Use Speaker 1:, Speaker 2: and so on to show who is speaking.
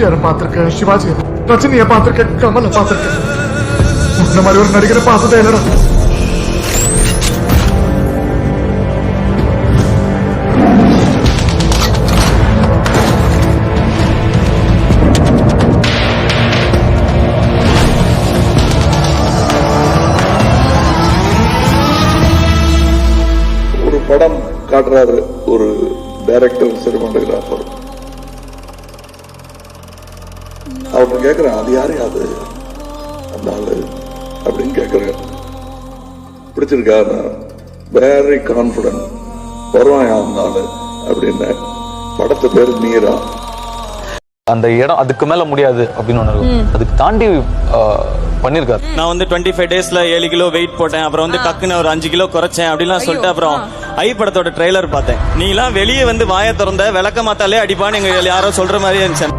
Speaker 1: எம்ஜிஆர் பார்த்திருக்கேன், சிவாஜி, ரஜினியை பார்த்திருக்கேன், கமலை பார்த்திருக்கேன். இந்த மாதிரி ஒரு நடிகரை பார்த்ததே இல்லடா.
Speaker 2: படம் காட்டுறாரு ஒரு டைரக்டர், சினிமாட்டோகிராஃபர். அவங்க கேட்கிறேன், அது யாரு அது அந்த ஆளு அப்படின்னு கேட்கிறேன். பிடிச்சிருக்கா? வெரி கான்பிடன்ட் வருவான் அந்த ஆளு அப்படின்னு. படத்து பேரு மீரா.
Speaker 3: அந்த இடம் அதுக்கு மேல முடியாது அப்படின்னு ஒண்ணு இருக்கும். அதுக்கு தாண்டி பண்ணிருக்காரு.
Speaker 4: நான் வந்து 25 டேஸ்ல 7 கிலோ வெயிட் போட்டேன், அப்புறம் வந்து டக்குன்னு ஒரு 5 கிலோ குறைச்சேன் அப்படிலாம் சொல்லிட்டு அப்புறம் ஐ படத்தோட ட்ரெய்லர் பார்த்தேன். நீ எல்லாம் வெளியே வந்து வாயை திறந்த விளக்க மாத்தாலே அடிப்பான்னு எங்க யாரோ சொல்ற மாதிரியே இருந்துச்சு.